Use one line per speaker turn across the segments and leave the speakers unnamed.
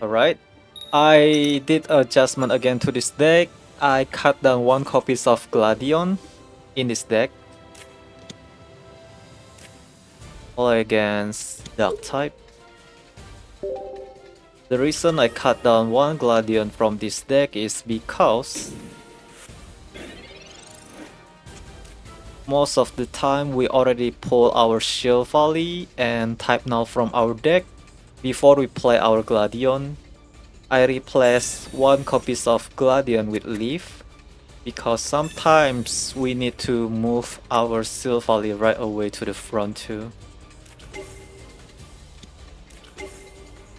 Alright, I did adjustment again to this deck. I cut down 1 copies of Gladion in this deck. Play against Dark type. The reason I cut down 1 Gladion from this deck is because most of the time we already pull our Silvally and Type Null from our deck before we play our Gladion. I replace 1 copies of Gladion with Leaf because sometimes we need to move our Silvally right away to the front too.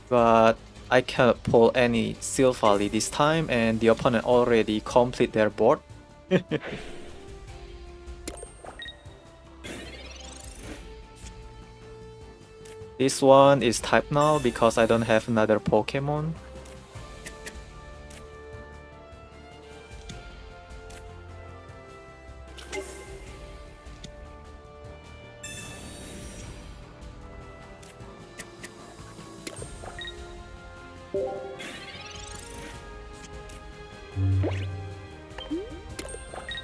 But I cannot pull any Silvally this time and the opponent already complete their board. This one is Type Null because I don't have another Pokemon.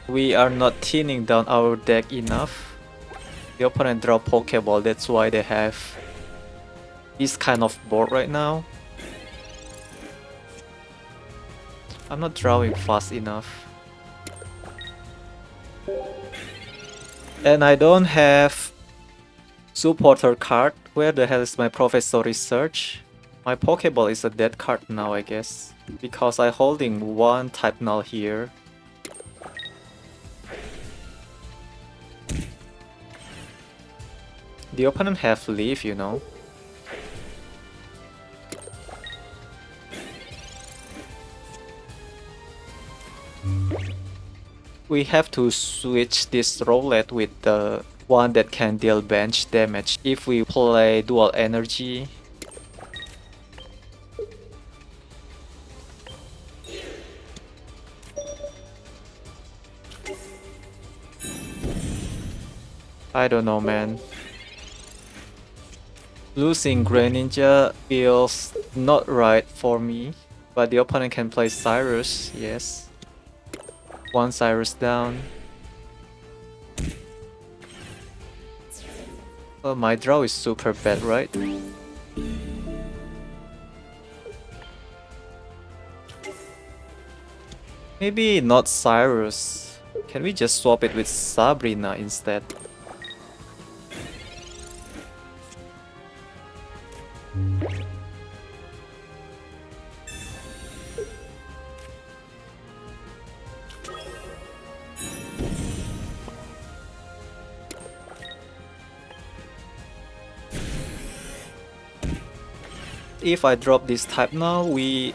We are not thinning down our deck enough. The opponent draw Pokeball, that's why they have this kind of board right now. I'm not drawing fast enough. And I don't have supporter card. Where the hell is my Professor Research? My Pokeball is a dead card now, I guess. Because I'm holding 1 Type Null here. The opponent have Leaf, you know. We have to switch this Rowlet with the one that can deal bench damage if we play dual energy. I don't know, man. Losing Greninja feels not right for me, but the opponent can play Cyrus, yes. 1 Cyrus down. Well, my draw is super bad, right? Maybe not Cyrus. Can we just swap it with Sabrina instead? If I drop this type now, we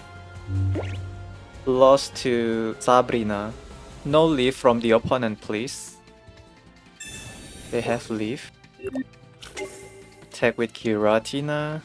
lost to Sabrina. No leaf from the opponent, please. They have leaf. Attack with Giratina.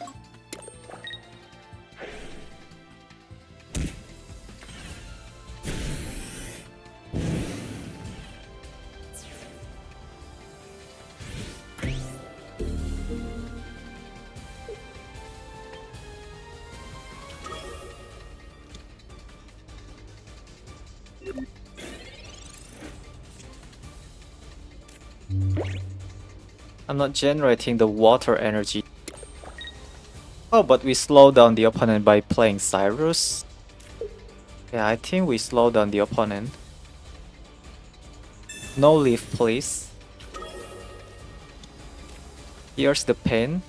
I'm not generating the water energy. Oh, but we slow down the opponent by playing Cyrus. Yeah, I think we slow down the opponent. No leaf, please. Here's the pain.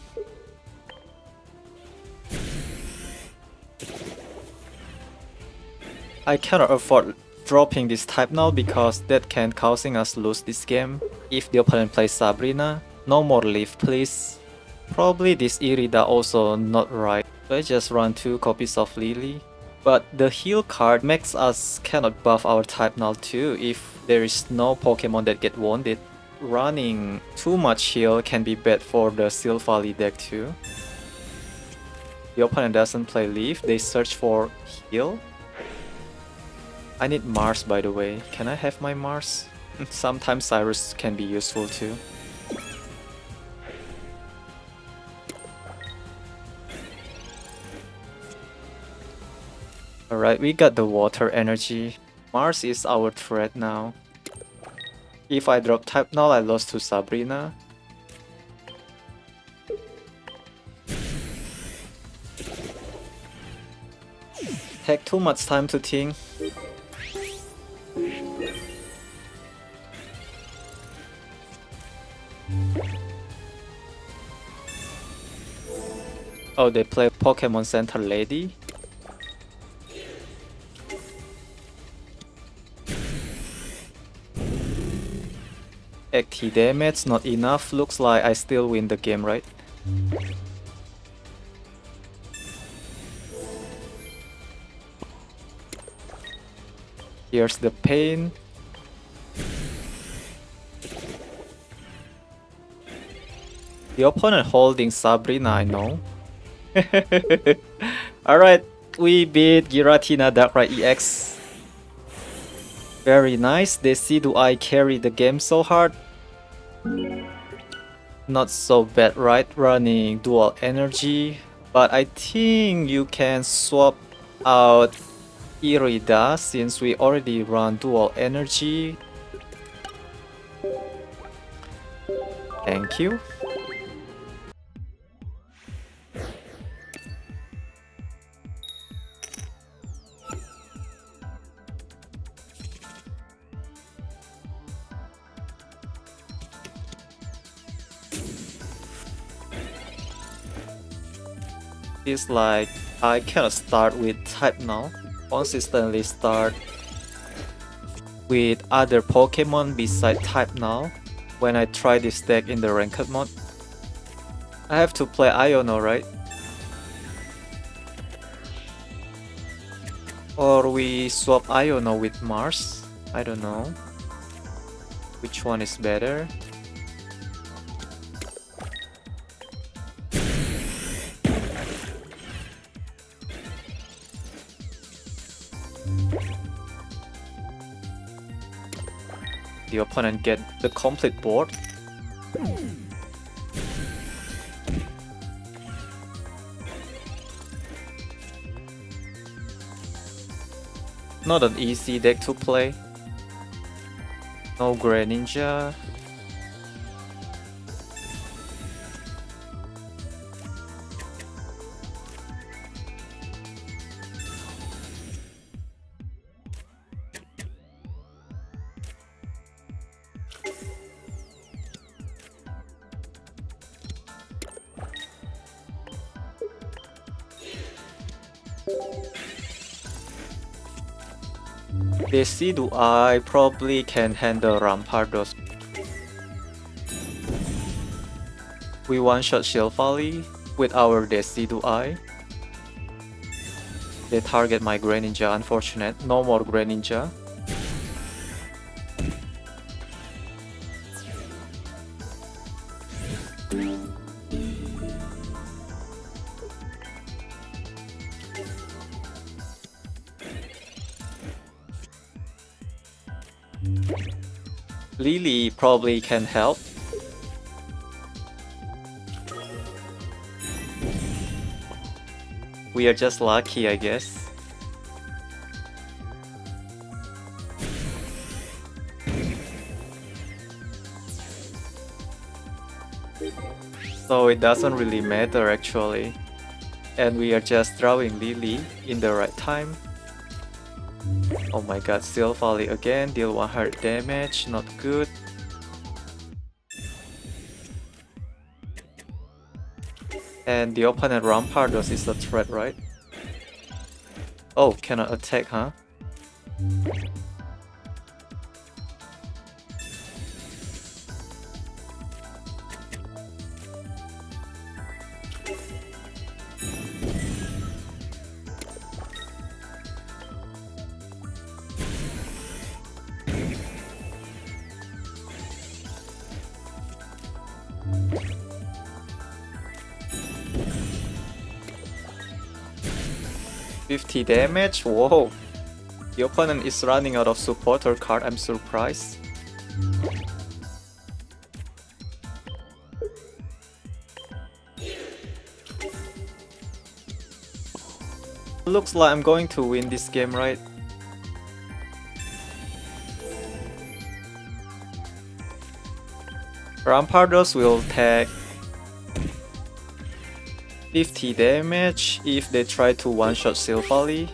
I cannot afford dropping this type now because that can causing us lose this game. If the opponent plays Sabrina, no more leaf, please. Probably this Irida also not right. So I just run 2 copies of Lillie. But the heal card makes us cannot buff our type null too if there is no Pokemon that get wounded. Running too much heal can be bad for the Silvally deck too. The opponent doesn't play Leaf, they search for heal. I need Mars, by the way. Can I have my Mars? Sometimes Cyrus can be useful too. Alright, we got the water energy. Mars is our threat now. If I drop type null, I lost to Sabrina. Take too much time to think. Oh, they play Pokemon Center Lady. XT damage not enough. Looks like I still win the game, right? Here's the pain. The opponent holding Sabrina, I know. Alright, we beat Giratina Darkrai EX. Very nice. Decidueye carry the game so hard. Not so bad, right? Running dual energy. But I think you can swap out Irida since we already run dual energy. Thank you. It's like I cannot start with type now. Consistently start with other Pokemon beside type now when I try this deck in the ranked mode. I have to play Iono, right? Or we swap Iono with Mars? I don't know. Which one is better? The opponent get the complete board. Not an easy deck to play. No Greninja. Decidueye probably can handle Rampardos. We one-shot SILVALLY with our Decidueye. They target my Greninja, unfortunate. No more Greninja. Lillie probably can help. We are just lucky, I guess. So it doesn't really matter actually. And we are just drawing Lillie in the right time. Oh my god, SILVALLY again, deal 100 damage, not good. And the opponent Rampardos is a threat, right? Oh, cannot attack, huh? $50 damage? Whoa! The opponent is running out of supporter card, I'm surprised. Looks like I'm going to win this game, right? Rampardos will take 50 damage if they try to one-shot Silvally.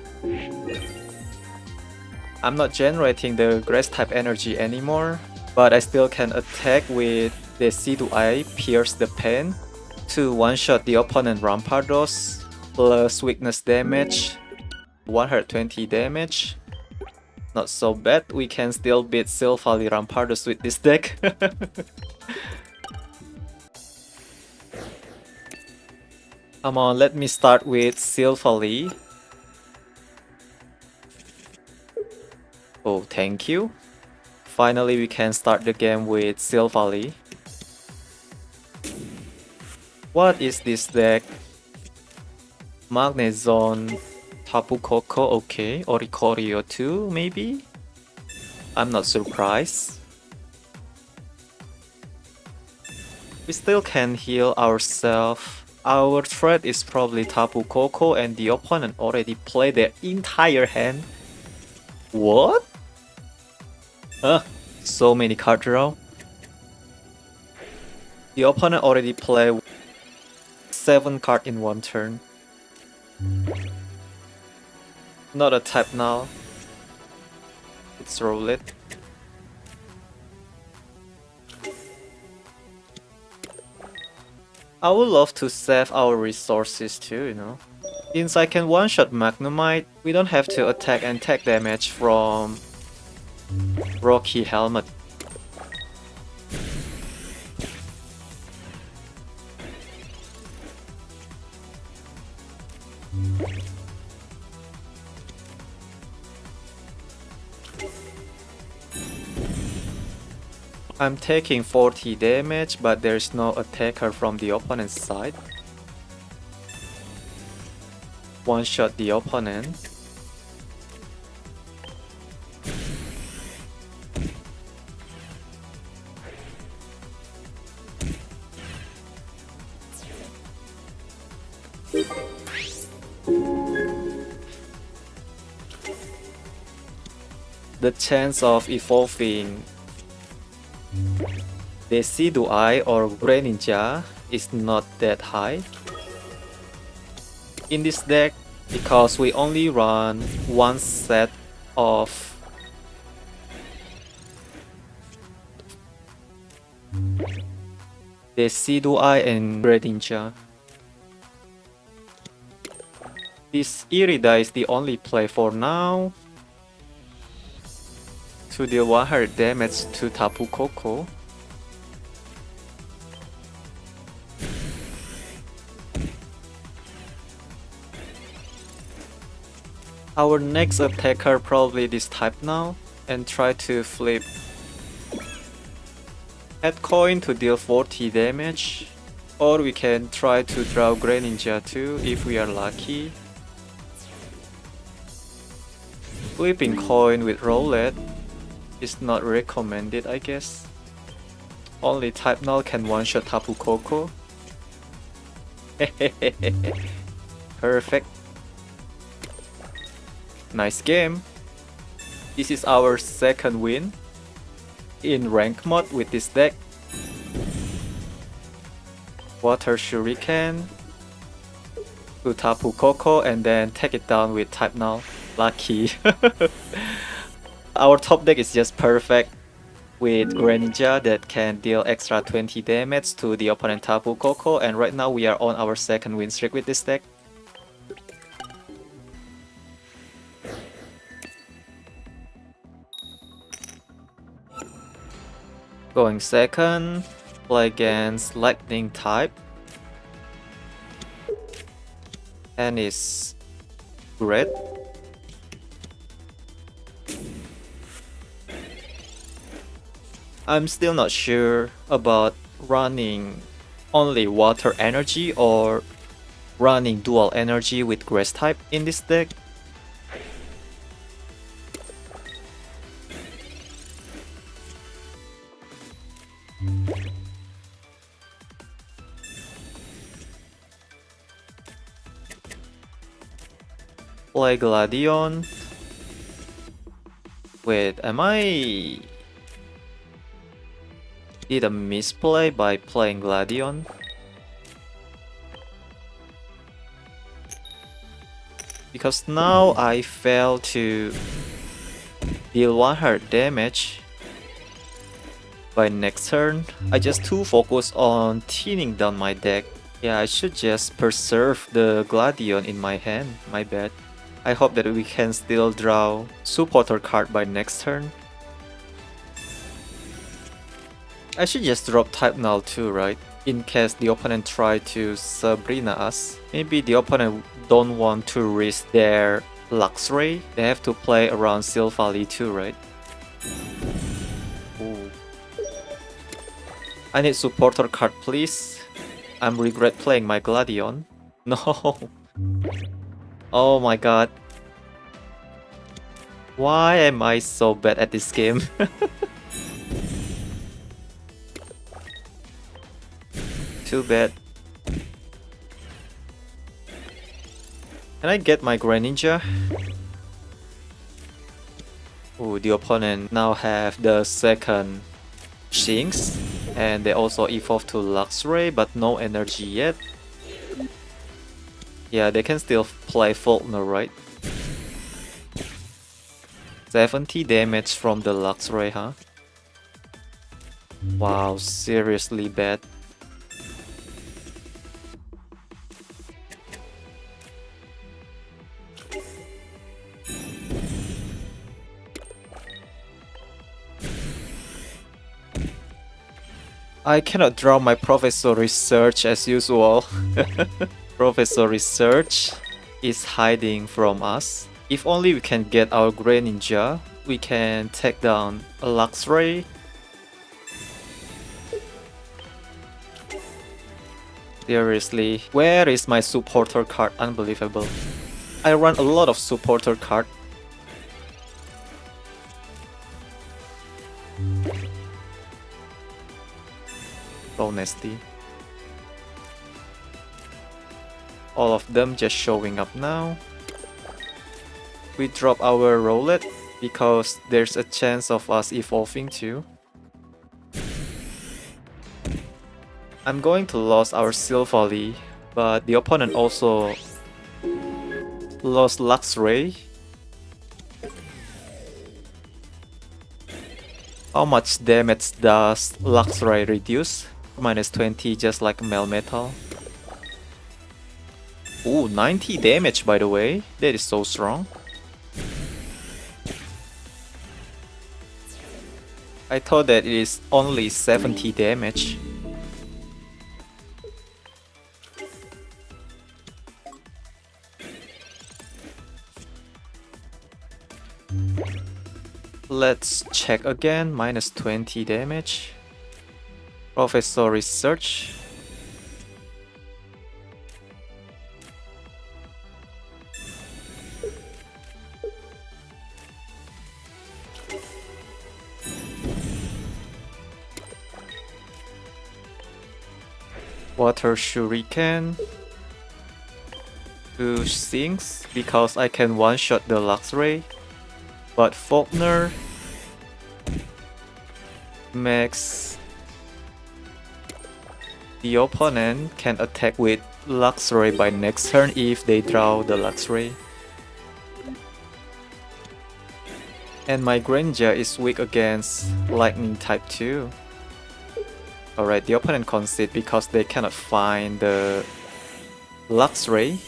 I'm not generating the grass type energy anymore, but I still can attack with Decidueye Pierce the Pain to one-shot the opponent Rampardos, plus weakness damage, 120 damage. Not so bad, we can still beat Silvally Rampardos with this deck. Come on, let me start with Silvally. Oh, thank you. Finally, we can start the game with Silvally. What is this deck? Magnezone, Tapu Koko, okay. Oricorio too, maybe? I'm not surprised. We still can heal ourselves. Our threat is probably Tapu Koko and the opponent already played their entire hand. What? So many card draw. The opponent already played 7 cards in one turn. Not a tap now. It's Rowlet. I would love to save our resources too, you know. Since I can one-shot Magnemite, we don't have to attack and take damage from Froakie Helmet. I'm taking 40 damage, but there's no attacker from the opponent's side. One shot the opponent. The chance of evolving Decidueye or Greninja is not that high in this deck because we only run one set of Decidueye and Greninja. This Irida is the only play for now to deal 100 damage to Tapu Koko. Our next attacker probably this type now and try to flip head coin to deal 40 damage, or we can try to draw Greninja too if we are lucky. Flipping coin with Rowlet is not recommended, I guess. Only type Null can one-shot Tapu Koko. Perfect. Nice game. This is our second win in rank mode with this deck. Water Shuriken to Tapu Koko and then take it down with type Null. Lucky. Our top deck is just perfect with Greninja that can deal extra 20 damage to the opponent Tapu Koko, and right now we are on our second win streak with this deck. Going second, play against lightning type, and it's red. I'm still not sure about running only water energy or running dual energy with grass type in this deck. Play Gladion. Wait, am I... Did a misplay by playing Gladion? Because now I fail to deal 100 damage by next turn. I just too focused on thinning down my deck. Yeah, I should just preserve the Gladion in my hand, my bad. I hope that we can still draw supporter card by next turn. I should just drop type null too, right? In case the opponent try to Sabrina us. Maybe the opponent don't want to risk their Luxray. They have to play around Silvally too, right? Ooh. I need supporter card, please. I'm regret playing my Gladion. No. Oh my god. Why am I so bad at this game? Too bad. Can I get my Greninja? Ooh, the opponent now have the second Shinx. And they also evolve to Luxray, but no energy yet. Yeah, they can still play Faulkner, right? 70 damage from the Luxray, huh? Wow, seriously bad. I cannot draw my Professor Research as usual. Professor Research is hiding from us. If only we can get our Greninja, we can take down a Luxray. Seriously, where is my supporter card? Unbelievable. I run a lot of supporter card. So nasty. All of them just showing up now. We drop our Rowlet because there's a chance of us evolving too. I'm going to lose our Silvally, but the opponent also lost Luxray. How much damage does Luxray reduce? Minus 20, just like Melmetal. Ooh, 90 damage by the way. That is so strong. I thought that it is only 70 damage. Let's check again. Minus 20 damage. Professor Research. Water Shuriken. Two Sinks because I can one-shot the Luxray. But Faulkner makes the opponent can attack with Luxray by next turn if they draw the Luxray. And my Greninja is weak against Lightning type too. Alright, the opponent concede because they cannot find the Luxray.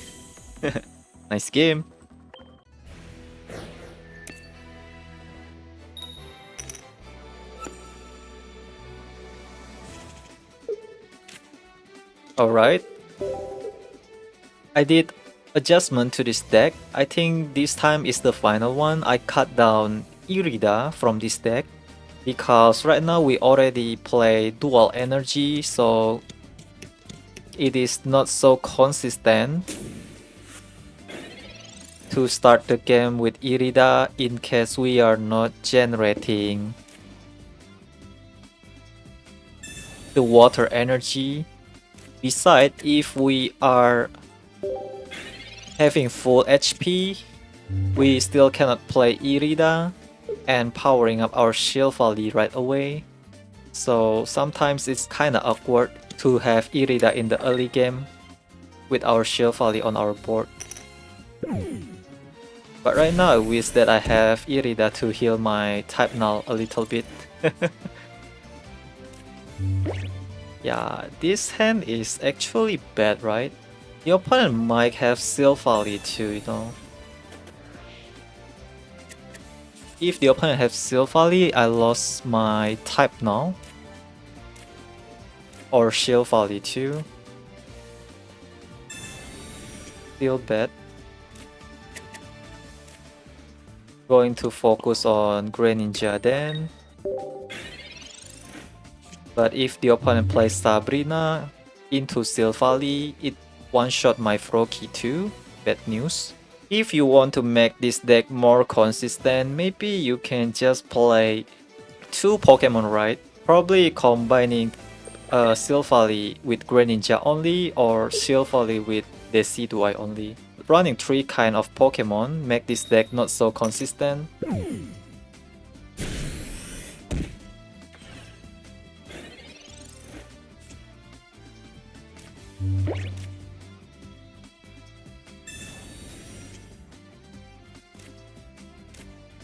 Nice game. Alright. I did adjustment to this deck. I think this time is the final one. I cut down Irida from this deck because right now we already play dual energy, so it is not so consistent to start the game with Irida in case we are not generating the water energy. Besides, if we are having full HP, We still cannot play Irida and powering up our SILVALLY right away. So sometimes it's kinda awkward to have Irida in the early game with our SILVALLY on our board. But right now I wish that I have Irida to heal my type null a little bit. Yeah, this hand is actually bad, right? The opponent might have SILVALLY too, you know. If the opponent has SILVALLY, I lost my type null. Or SILVALLY too. Still bad. Going to focus on Greninja then. But if the opponent plays Sabrina into SILVALLY, it one-shot my Froakie too. Bad news. If you want to make this deck more consistent, maybe you can just play 2 Pokemon, right? Probably combining SILVALLY with Greninja only or SILVALLY with Decidueye only. Running 3 kind of Pokemon make this deck not so consistent.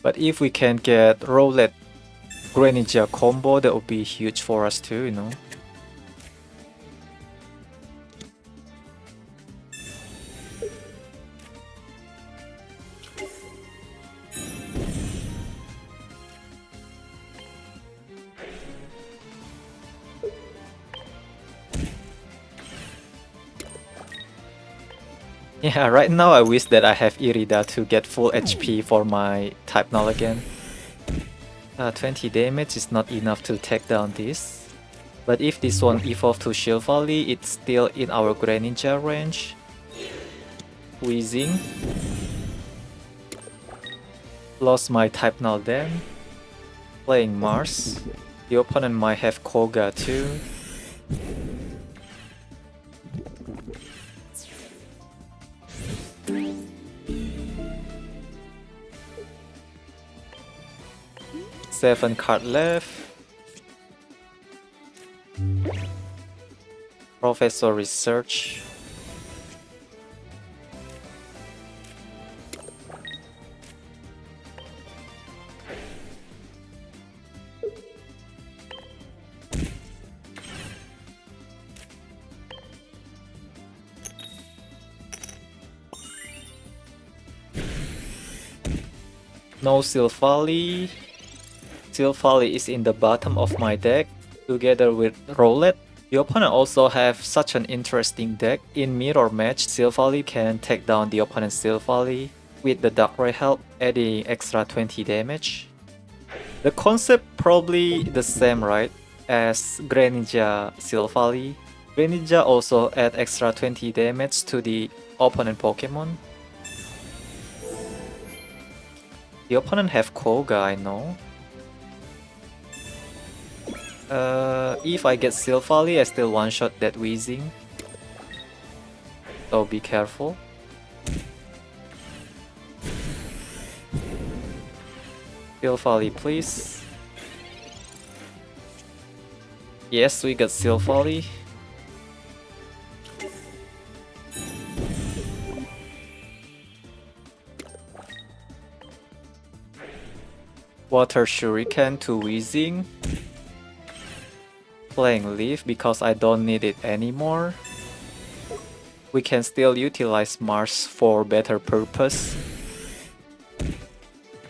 But if we can get Rowlet Greninja combo, that would be huge for us too, you know. Yeah, right now I wish that I have Irida to get full HP for my type null again. 20 damage is not enough to take down this. But if this one evolves to SILVALLY, it's still in our Greninja range. Weezing. Lost my type null then. Playing Mars. The opponent might have Koga too. Seven card left. Professor Research. No SILVALLY. SILVALLY is in the bottom of my deck, together with Rowlet. The opponent also have such an interesting deck. In mirror match, SILVALLY can take down the opponent's SILVALLY with the Darkrai help, adding extra 20 damage. The concept probably the same, right, as Greninja SILVALLY. Greninja also add extra 20 damage to the opponent Pokemon. The opponent have Koga, I know. If I get SILVALLY, I still one-shot that Weezing. So be careful. SILVALLY, please. Yes, we got SILVALLY. Water Shuriken to Weezing. Playing Leaf because I don't need it anymore. We can still utilize Mars for better purpose.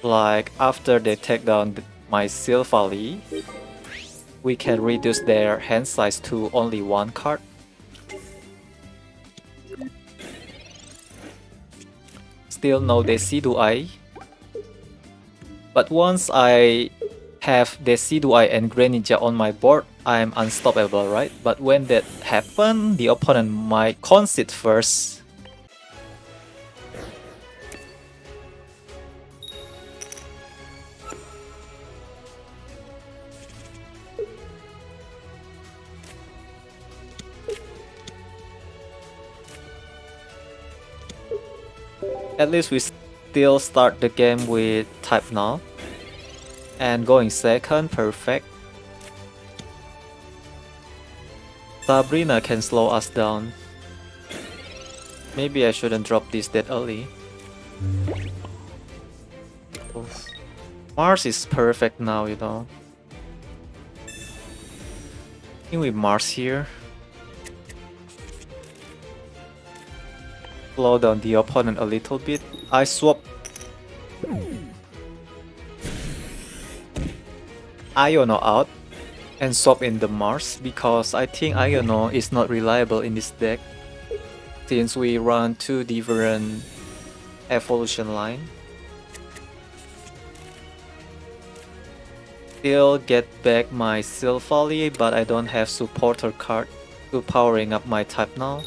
Like after they take down my SILVALLY, we can reduce their hand size to only 1 card. Still no Decidueye. But once I have Decidueye and Greninja on my board, I'm unstoppable, right? But when that happens, the opponent might concede first. At least we Still start the game with type Null. And going second, perfect. Sabrina can slow us down. Maybe I shouldn't drop this that early. Oof. Mars is perfect now, you know. I think with Mars here. Slow down the opponent a little bit. I swap Iono out and swap in the Mars because I think Iono is not reliable in this deck since we run two different evolution line. Still get back my Silvally, but I don't have supporter card to powering up my type now.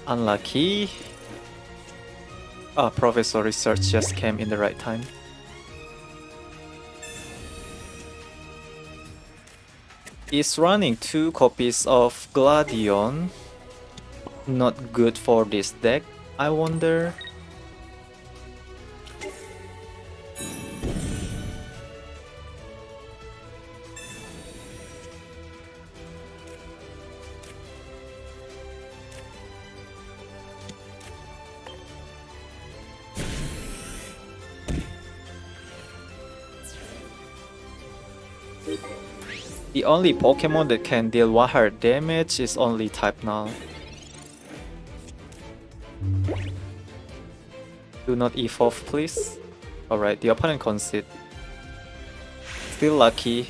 Unlucky. Professor Research just came in the right time. He's running 2 copies of Gladion. Not good for this deck, I wonder. The only Pokemon that can deal 100 damage is only type Null. Do not evolve, please. Alright, the opponent concede. Still lucky.